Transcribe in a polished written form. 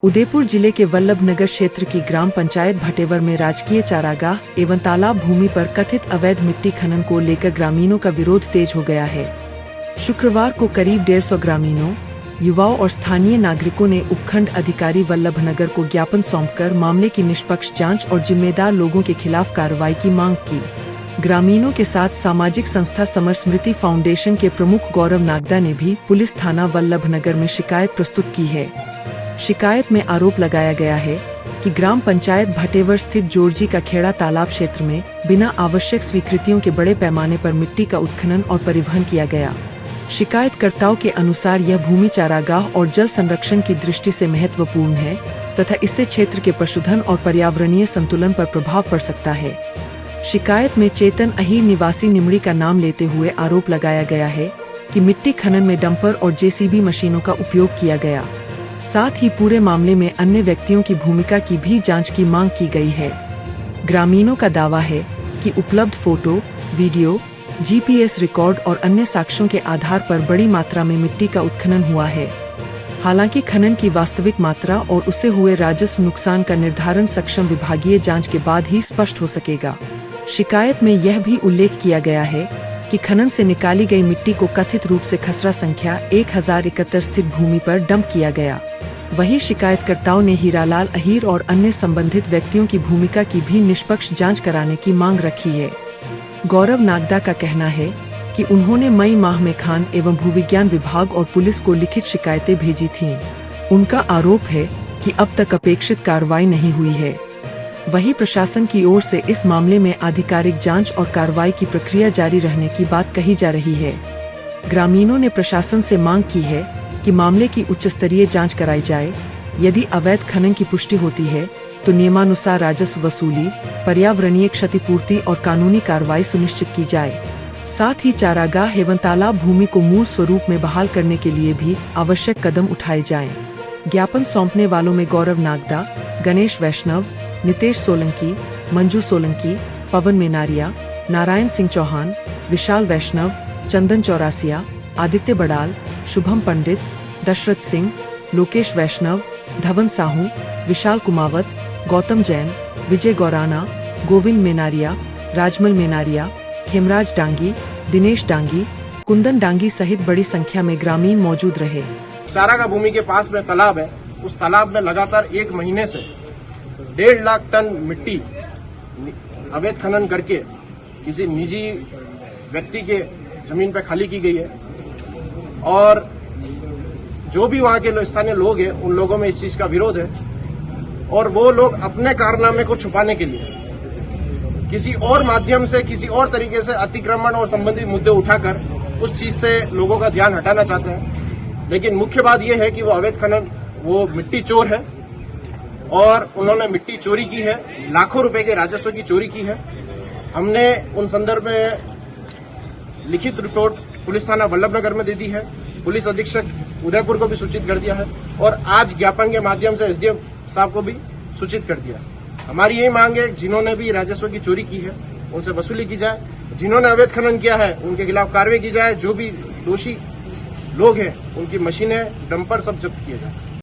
उदयपुर जिले के वल्लभनगर क्षेत्र की ग्राम पंचायत भटेवर में राजकीय चारागाह एवं तालाब भूमि पर कथित अवैध मिट्टी खनन को लेकर ग्रामीणों का विरोध तेज हो गया है। शुक्रवार को करीब 150 ग्रामीणों, युवाओं और स्थानीय नागरिकों ने उपखंड अधिकारी वल्लभनगर को ज्ञापन सौंपकर मामले की निष्पक्ष जांच और जिम्मेदार लोगों के खिलाफ कार्रवाई की मांग की। ग्रामीणों के साथ सामाजिक संस्था समर स्मृति फाउंडेशन के प्रमुख गौरव नागदा ने भी पुलिस थाना वल्लभनगर में शिकायत प्रस्तुत की है। शिकायत में आरोप लगाया गया है कि ग्राम पंचायत भटेवर स्थित जोरजी का खेड़ा तालाब क्षेत्र में बिना आवश्यक स्वीकृतियों के बड़े पैमाने पर मिट्टी का उत्खनन और परिवहन किया गया। शिकायतकर्ताओं के अनुसार यह भूमि चारागाह और जल संरक्षण की दृष्टि से महत्वपूर्ण है तथा इससे क्षेत्र के पशुधन और पर्यावरणीय संतुलन पर प्रभाव पड़ सकता है। शिकायत में चेतन अहीर निवासी निमड़ी का नाम लेते हुए आरोप लगाया गया है कि मिट्टी खनन में डंपर और जेसीबी मशीनों का उपयोग किया गया। साथ ही पूरे मामले में अन्य व्यक्तियों की भूमिका की भी जांच की मांग की गई है। ग्रामीणों का दावा है कि उपलब्ध फोटो, वीडियो, जीपीएस रिकॉर्ड और अन्य साक्ष्यों के आधार पर बड़ी मात्रा में मिट्टी का उत्खनन हुआ है। हालांकि खनन की वास्तविक मात्रा और उससे हुए राजस्व नुकसान का निर्धारण सक्षम विभागीय जांच के बाद ही स्पष्ट हो सकेगा। शिकायत में यह भी उल्लेख किया गया है कि खनन से निकाली गई मिट्टी को कथित रूप से खसरा संख्या 1071 स्थित भूमि पर डंप किया गया। वहीं शिकायतकर्ताओं ने हीरालाल अहीर और अन्य संबंधित व्यक्तियों की भूमिका की भी निष्पक्ष जांच कराने की मांग रखी है। गौरव नागदा का कहना है कि उन्होंने मई माह में खान एवं भूविज्ञान विभाग और पुलिस को लिखित शिकायतें भेजी थीं। उनका आरोप है कि अब तक अपेक्षित कार्रवाई नहीं हुई है। वहीं प्रशासन की ओर से इस मामले में आधिकारिक जांच और कार्रवाई की प्रक्रिया जारी रहने की बात कही जा रही है। ग्रामीणों ने प्रशासन से मांग की है कि मामले की उच्चस्तरीय जांच कराई जाए। यदि अवैध खनन की पुष्टि होती है तो नियमानुसार राजस्व वसूली, पर्यावरणीय क्षतिपूर्ति और कानूनी कार्रवाई सुनिश्चित की जाए। साथ ही चारागाह एवं तालाब भूमि को मूल स्वरूप में बहाल करने के लिए भी आवश्यक कदम उठाए जाएं। ज्ञापन सौंपने वालों में गौरव नागदा, गणेश वैष्णव, नितेश सोलंकी, मंजू सोलंकी, पवन मेनारिया, नारायण सिंह चौहान, विशाल वैष्णव, चंदन चौरासिया, आदित्य बड़ाल, शुभम पंडित, दशरथ सिंह, लोकेश वैष्णव, धवन साहू, विशाल कुमावत, गौतम जैन, विजय गौराना, गोविंद मेनारिया, राजमल मेनारिया, खेमराज डांगी, दिनेश डांगी, कुंदन डांगी सहित बड़ी संख्या में ग्रामीण मौजूद रहे। चारागाह भूमि के पास में तालाब है। उस तालाब में लगातार 1 महीने से 1.5 लाख टन मिट्टी अवैध खनन करके किसी निजी व्यक्ति के जमीन पर खाली की गई है और जो भी वहां के स्थानीय लोग हैं उन लोगों में इस चीज का विरोध है और वो लोग अपने कारनामे को छुपाने के लिए किसी और माध्यम से, किसी और तरीके से अतिक्रमण और संबंधित मुद्दे उठाकर उस चीज से लोगों का ध्यान हटाना चाहते हैं। लेकिन मुख्य बात यह है कि वो अवैध खनन, वो मिट्टी चोर है और उन्होंने मिट्टी चोरी की है, लाखों रुपए के राजस्व की चोरी की है। हमने उन संदर्भ में लिखित रिपोर्ट पुलिस थाना वल्लभनगर में दे दी है। पुलिस अधीक्षक उदयपुर को भी सूचित कर दिया है और आज ज्ञापन के माध्यम से एसडीएम साहब को भी सूचित कर दिया। हमारी यही मांग है जिन्होंने भी राजस्व की चोरी की है उनसे वसूली की जाए, जिन्होंने अवैध खनन किया है उनके खिलाफ कार्रवाई की जाए, जो भी दोषी लोग हैं उनकी मशीनें, डंपर सब जब्त किए जाए।